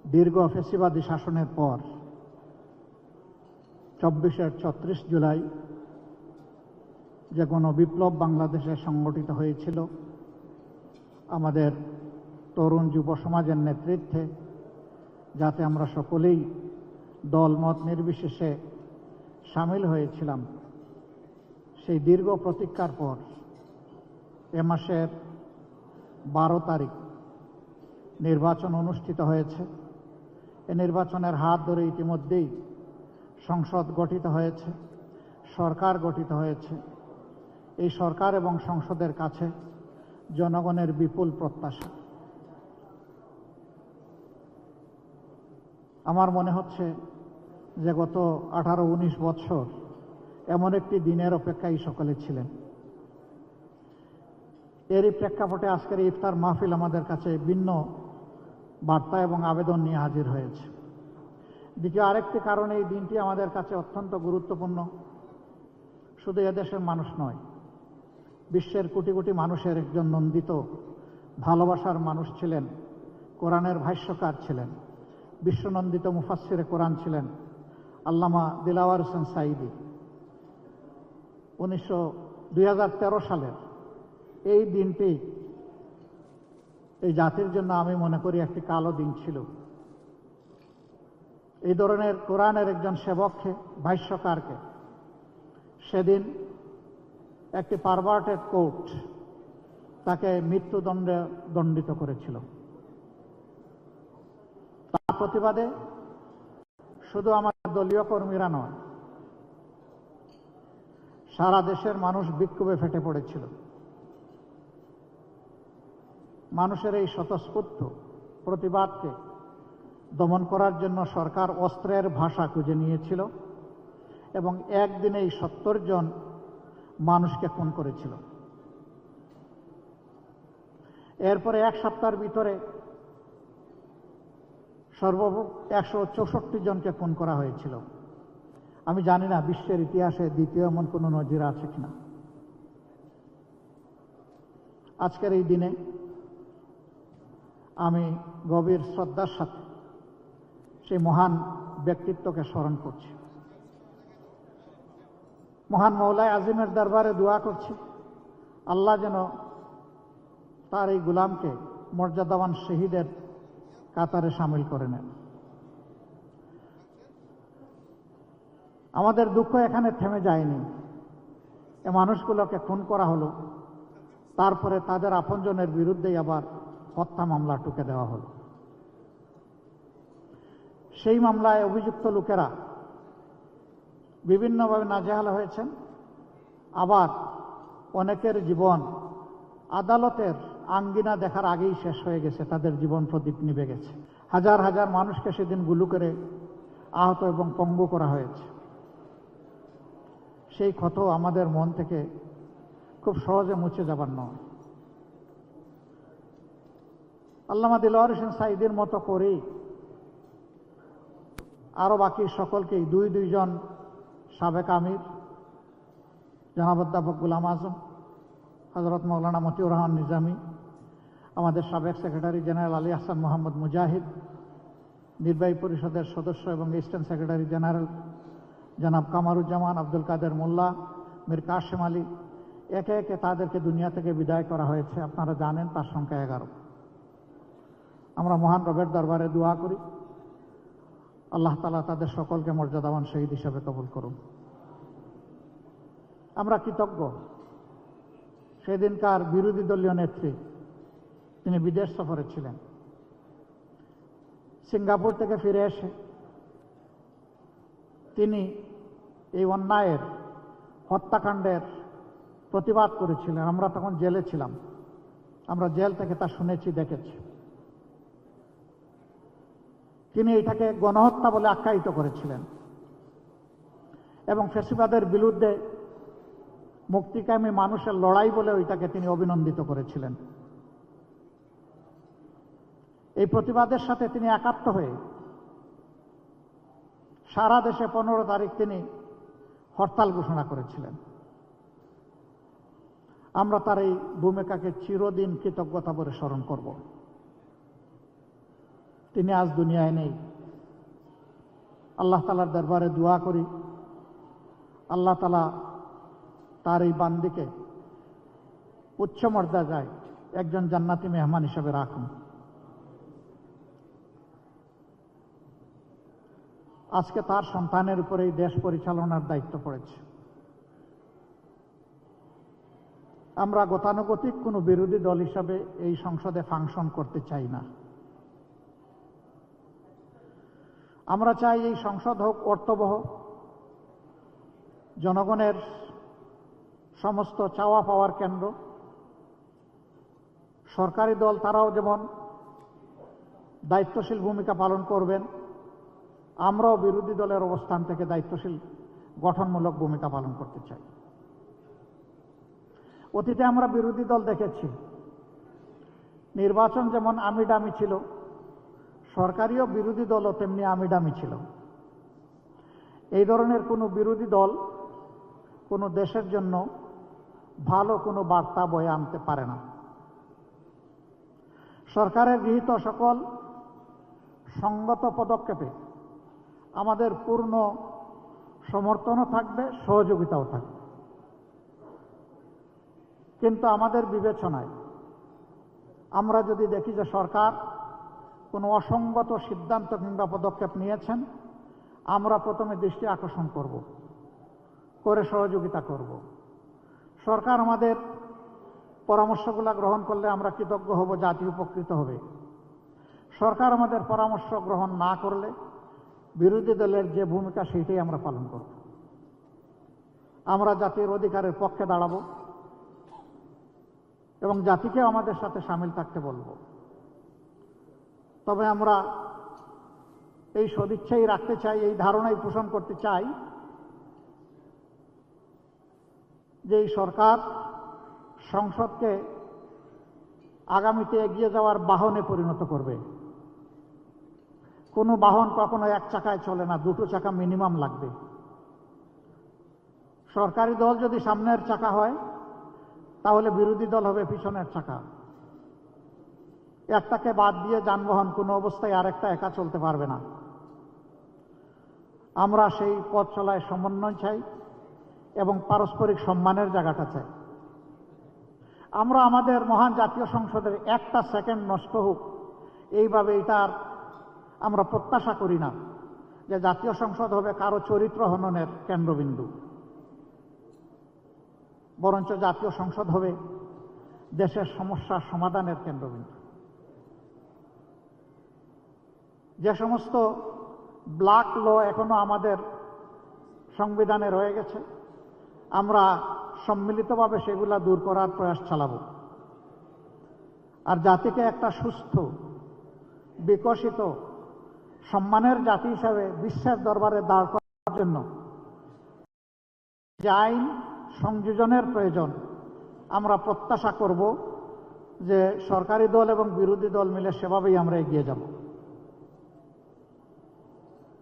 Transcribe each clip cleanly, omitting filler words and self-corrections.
দীর্ঘ ফ্যাসিবাদী শাসনের পর 34 জুলাই যে গণবিপ্লব বাংলাদেশে সংগঠিত হয়েছিল আমাদের তরুণ যুব সমাজের নেতৃত্বে, যাতে আমরা সকলেই দলমত নির্বিশেষে সামিল হয়েছিলাম, সেই দীর্ঘ প্রতীক্ষার পর এ মাসের 12 তারিখ নির্বাচন অনুষ্ঠিত হয়েছে। এই নির্বাচনের হাত ধরে ইতিমধ্যেই সংসদ গঠিত হয়েছে, সরকার গঠিত হয়েছে। এই সরকার এবং সংসদের কাছে জনগণের বিপুল প্রত্যাশা। আমার মনে হচ্ছে যে গত 18-19 বছর এমন একটি দিনের অপেক্ষায় সকলে ছিলেন। এরই প্রেক্ষাপটে আজকের ইফতার মাহফিল আমাদের কাছে ভিন্ন বার্তা এবং আবেদন নিয়ে হাজির হয়েছে। দ্বিতীয় আরেকটি কারণে এই দিনটি আমাদের কাছে অত্যন্ত গুরুত্বপূর্ণ। শুধু এদেশের মানুষ নয়, বিশ্বের কোটি কোটি মানুষের একজন নন্দিত ভালোবাসার মানুষ ছিলেন, কোরআনের ভাষ্যকার ছিলেন, বিশ্বনন্দিত মুফাসসিরে কোরআন ছিলেন আল্লামা দিলাওয়ার হোসেন সাঈদী। 2013 সালের এই দিনটি এই জাতির জন্য আমি মনে করি একটি কালো দিন ছিল। এই ধরনের কোরআনের একজন সেবককে, ভাষ্যকারকে সেদিন একটি পারভার্টেড কোর্ট তাকে মৃত্যুদণ্ডে দণ্ডিত করেছিল। তার প্রতিবাদে শুধু আমার দলীয় কর্মীরা নয়, সারা দেশের মানুষ বিক্ষোভে ফেটে পড়েছিল। মানুষের এই স্বতঃস্ফূর্ত প্রতিবাদকে দমন করার জন্য সরকার অস্ত্রের ভাষা খুঁজে নিয়েছিল এবং একদিনেই 70 জন মানুষকে খুন করেছিল। এরপরে এক সপ্তাহের ভিতরে সর্বমোট 164 জনকে খুন করা হয়েছিল। আমি জানি না বিশ্বের ইতিহাসে দ্বিতীয় এমন কোনো নজির আছে কিনা। আজকের এই দিনে আমি গভীর শ্রদ্ধার সাথে সেই মহান ব্যক্তিত্বকে স্মরণ করছি। মহান মওলায়ে আজিমের দরবারে দোয়া করছি, আল্লাহ যেন তার এই গোলামকে মর্যাদাবান শহীদের কাতারে সামিল করে নেন। আমাদের দুঃখ এখানে থেমে যায়নি। এ মানুষগুলোকে খুন করা হলো, তারপরে তাদের আপনজনের বিরুদ্ধেই আবার হত্যা মামলা টুকে দেওয়া হলো। সেই মামলায় অভিযুক্ত লোকেরা বিভিন্নভাবে নাজেহাল হয়েছেন, আবার অনেকের জীবন আদালতের আঙ্গিনা দেখার আগেই শেষ হয়ে গেছে, তাদের জীবন প্রদীপ নিভে গেছে। হাজার হাজার মানুষকে সেদিন গুলি করে আহত এবং পঙ্গু করা হয়েছে। সেই ক্ষত আমাদের মন থেকে খুব সহজে মুছে যাবার নয়। আল্লামা দিলওয়ার হোসেন সাঈদীর মতো করেই আরো বাকি সকলকেই দুইজন সাবেক আমির জনাব অধ্যাপক গোলাম আজম, হযরত মাওলানা মতিউর রহমান নিজামী, আমাদের সাবেক সেক্রেটারি জেনারেল আলী আহসান মোহাম্মদ মুজাহিদ, নির্বাহী পরিষদের সদস্য এবং ইস্টার্ন সেক্রেটারি জেনারেল জনাব কামারুজ্জামান, আব্দুল কাদের মোল্লা, মীর কাশেম আলী, একে একে তাদেরকে দুনিয়া থেকে বিদায় করা হয়েছে। আপনারা জানেন তার সংখ্যা 11। আমরা মহান রবের দরবারে দোয়া করি, আল্লাহ তাআলা তাদের সকলকে মর্যাদাবান শহীদ হিসাবে কবুল করুন। আমরা কৃতজ্ঞ সেদিনকার বিরোধী দলীয় নেত্রী, তিনি বিদেশ সফরে ছিলেন। সিঙ্গাপুর থেকে ফিরে এসে তিনি এই অন্যায়ের, হত্যাকাণ্ডের প্রতিবাদ করেছিলেন। আমরা তখন জেলে ছিলাম, আমরা জেল থেকে তা শুনেছি, দেখেছি। তিনি এটাকে গণহত্যা বলে আখ্যায়িত করেছিলেন এবং ফ্যাসিবাদের বিরুদ্ধে মুক্তিকামী মানুষের লড়াই বলে ওইটাকে তিনি অভিনন্দিত করেছিলেন। এই প্রতিবাদের সাথে তিনি একাত্ম হয়ে সারা দেশে 15 তারিখ তিনি হরতাল ঘোষণা করেছিলেন। আমরা তার এই ভূমিকাকে চিরদিন কৃতজ্ঞতা ভরে স্মরণ করব। তিনি আজ দুনিয়ায় নেই। আল্লাহ তাআলার দরবারে দোয়া করি, আল্লাহ তাআলা তার এই বান্দিকে উচ্চ মর্যাদায় একজন জান্নাতি মেহমান হিসেবে রাখুন। আজকে তার সন্তানের উপরে এই দেশ পরিচালনার দায়িত্ব পড়েছে। আমরা গতানুগতিক কোনো বিরোধী দল হিসাবে এই সংসদে ফাংশন করতে চাই না। আমরা চাই এই সংসদ হোক অর্থবহ, জনগণের সমস্ত চাওয়া পাওয়ার কেন্দ্র। সরকারি দল তারাও যেমন দায়িত্বশীল ভূমিকা পালন করবেন, আমরাও বিরোধী দলের অবস্থান থেকে দায়িত্বশীল গঠনমূলক ভূমিকা পালন করতে চাই। অতীতে আমরা বিরোধী দল দেখেছি, নির্বাচন যেমন আমিডামি ছিল, সরকারিও বিরোধী দলও তেমনি আমিডামি ছিল। এই ধরনের কোনো বিরোধী দল কোনো দেশের জন্য ভালো কোনো বার্তা বয়ে আনতে পারে না। সরকারের গৃহীত সকল সঙ্গত পদক্ষেপে আমাদের পূর্ণ সমর্থনও থাকবে, সহযোগিতাও থাকবে। কিন্তু আমাদের বিবেচনায় আমরা যদি দেখি যে সরকার কোনো অসঙ্গত সিদ্ধান্ত কিংবা পদক্ষেপ নিয়েছেন, আমরা প্রথমে দৃষ্টি আকর্ষণ করব, করে সহযোগিতা করব। সরকার আমাদের পরামর্শগুলো গ্রহণ করলে আমরা কৃতজ্ঞ হব, জাতি উপকৃত হবে। সরকার আমাদের পরামর্শ গ্রহণ না করলে বিরোধী দলের যে ভূমিকা সেইটাই আমরা পালন করব। আমরা জাতির অধিকারের পক্ষে দাঁড়াবো এবং জাতিকেও আমাদের সাথে সামিল থাকতে বলবো। তবে আমরা এই সদিচ্ছাই রাখতে চাই, এই ধারণাই পোষণ করতে চাই যে এই সরকার সংসদকে আগামীতে এগিয়ে যাওয়ার বাহনে পরিণত করবে। কোনো বাহন কখনো এক চাকায় চলে না, দুটো চাকা মিনিমাম লাগবে। সরকারি দল যদি সামনের চাকা হয়, তাহলে বিরোধী দল হবে পিছনের চাকা। একটাকে বাদ দিয়ে যানবাহন কোনো অবস্থায় আরেকটা একা চলতে পারবে না। আমরা সেই পথ চলায় সমন্বয় চাই এবং পারস্পরিক সম্মানের জায়গাটা চাই। আমরা আমাদের মহান জাতীয় সংসদের একটা সেকেন্ড নষ্ট হোক এইভাবে এটার আমরা প্রত্যাশা করি না যে জাতীয় সংসদ হবে কারো চরিত্র হননের কেন্দ্রবিন্দু। বরঞ্চ জাতীয় সংসদ হবে দেশের সমস্যার সমাধানের কেন্দ্রবিন্দু। যে সমস্ত ব্ল্যাক ল এখনো আমাদের সংবিধানে রয়ে গেছে, আমরা সম্মিলিতভাবে সেগুলা দূর করার প্রয়াস চালাব। আর জাতিকে একটা সুস্থ, বিকশিত, সম্মানের জাতি হিসাবে বিশ্বের দরবারে দাঁড় করার জন্য যে আইন সংযোজনের প্রয়োজন, আমরা প্রত্যাশা করব যে সরকারি দল এবং বিরোধী দল মিলে সেভাবেই আমরা এগিয়ে যাব।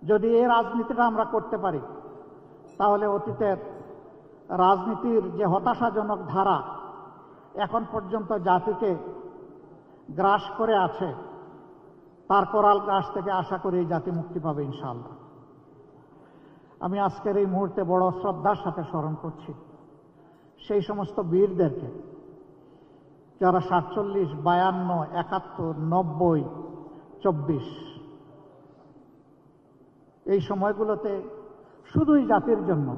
যদি এই রাজনীতিটা আমরা করতে পারি, তাহলে অতীতের রাজনীতির যে হতাশাজনক ধারা এখন পর্যন্ত জাতিকে গ্রাস করে আছে, তার করাল গ্রাস থেকে আশা করি এই জাতি মুক্তি পাবে ইনশাআল্লাহ। আমি আজকের এই মুহূর্তে বড় শ্রদ্ধার সাথে স্মরণ করছি সেই সমস্ত বীরদেরকে যারা 47, 52, 71, 90, 24 এই সময়গুলোতে শুধুই জাতির জন্য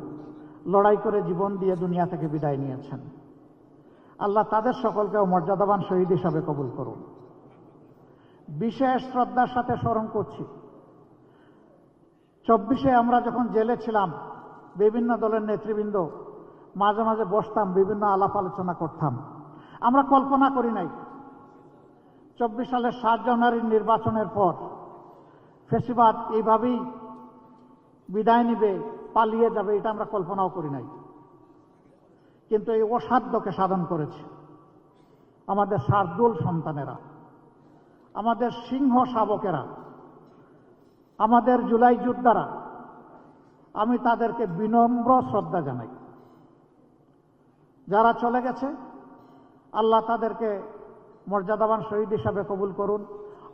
লড়াই করে জীবন দিয়ে দুনিয়া থেকে বিদায় নিয়েছেন। আল্লাহ তাদের সকলকেও মর্যাদাবান শহীদ হিসাবে কবুল করুন। বিশেষ শ্রদ্ধার সাথে স্মরণ করছি 24-এ আমরা যখন জেলে ছিলাম, বিভিন্ন দলের নেতৃবৃন্দ মাঝে মাঝে বসতাম, বিভিন্ন আলাপ আলোচনা করতাম। আমরা কল্পনা করি নাই 24 সালের 7 জানুয়ারির নির্বাচনের পর ফ্যাসিবাদ এইভাবেই বিদায় নিবে, পালিয়ে যাবে, এটা আমরা কল্পনাও করি নাই। কিন্তু এই অসাধ্যকে সাধন করেছে আমাদের শার্দুল সন্তানেরা, আমাদের সিংহ শাবকেরা, আমাদের জুলাই যোদ্ধারা। আমি তাদেরকে বিনম্র শ্রদ্ধা জানাই। যারা চলে গেছে, আল্লাহ তাদেরকে মর্যাদাবান শহীদ হিসাবে কবুল করুন।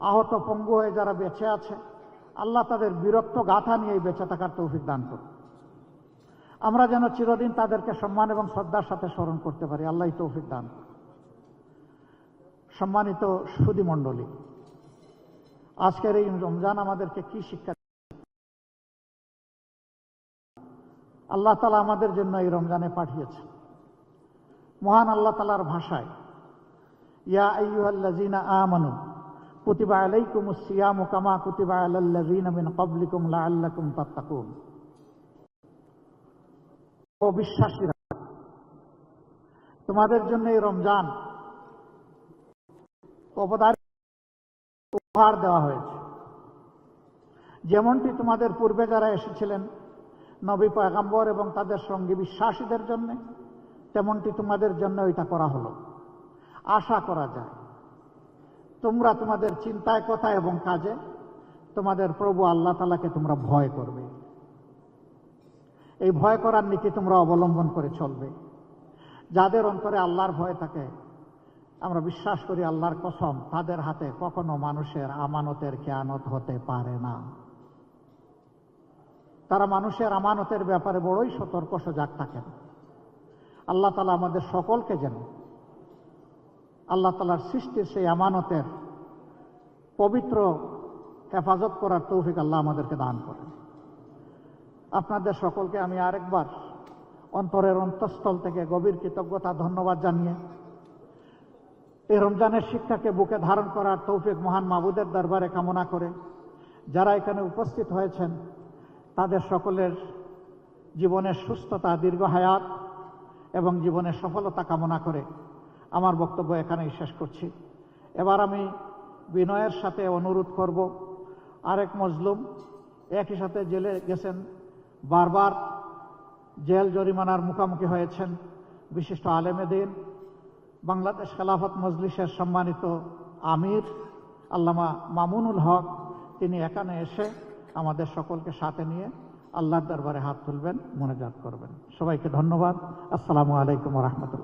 আহত পঙ্গু হয়ে যারা বেঁচে আছে, আল্লাহ তাদের বীরত্ব গাথা নিয়ে বেঁচে থাকার তৌফিক দান করুন। আমরা যেন চিরদিন তাদেরকে সম্মান এবং শ্রদ্ধার সাথে স্মরণ করতে পারি, আল্লাহ তৌফিক দান করুন। সম্মানিত সুধী মণ্ডলী, আজকের এই রমজান আমাদেরকে কি শিক্ষা? আল্লাহ তাআলা আমাদের জন্য এই রমজানে পাঠিয়েছেন। মহান আল্লাহ তাআলার ভাষায়, ইয়া আইয়ুহাল্লাযীনা আমানু কুতিবা আলাইকুমুস সিয়ামু কামা কুতিবা আলাল্লাযীনা মিন ক্বাবলিকুম লাআল্লাকুম তাত্তাকুন। ও বিশ্বাসীরা, তোমাদের জন্য এই রমজান উপহার দেওয়া হয়েছে, যেমনটি তোমাদের পূর্বে যারা এসেছিলেন নবী পয়গম্বর এবং তাদের সঙ্গী বিশ্বাসীদের জন্য, তেমনটি তোমাদের জন্য এটা করা হলো। আশা করা যায় তোমরা তোমাদের চিন্তায়, কথায় এবং কাজে তোমাদের প্রভু আল্লাহ তাআলাকে তোমরা ভয় করবে। এই ভয় করার নীতি তোমরা অবলম্বন করে চলবে। যাদের অন্তরে আল্লাহর ভয় থাকে, আমরা বিশ্বাস করি আল্লাহর কসম, তাদের হাতে কখনো মানুষের আমানতের খেয়ানত হতে পারে না। তারা মানুষের আমানতের ব্যাপারে বড়ই সতর্ক সজাগ থাকেন। আল্লাহ তাআলা আমাদের সকলকে যেন আল্লাহ তাআলার সৃষ্টির সেই আমানতের পবিত্র হেফাজত করার তৌফিক আল্লাহ আমাদেরকে দান করেন। আপনাদের সকলকে আমি আরেকবার অন্তরের অন্তঃস্থল থেকে গভীর কৃতজ্ঞতা, ধন্যবাদ জানিয়ে এই রমজানের শিক্ষাকে বুকে ধারণ করার তৌফিক মহান মাবুদের দরবারে কামনা করে, যারা এখানে উপস্থিত হয়েছেন তাদের সকলের জীবনের সুস্থতা, দীর্ঘ হায়াত এবং জীবনের সফলতা কামনা করে আমার বক্তব্য এখানেই শেষ করছি। এবার আমি বিনয়ের সাথে অনুরোধ করব, আরেক মজলুম একই সাথে জেলে গেছেন, বারবার জেল জরিমানার মুখোমুখি হয়েছেন, বিশিষ্ট আলেমে দ্বীন, বাংলাদেশ খেলাফত মজলিসের সম্মানিত আমির আল্লামা মামুনুল হক, তিনি এখানে এসে আমাদের সকলকে সাথে নিয়ে আল্লাহর দরবারে হাত তুলবেন, মোনাজাত করবেন। সবাইকে ধন্যবাদ। আসসালামু আলাইকুম ওয়া রাহমাতুল্লাহ।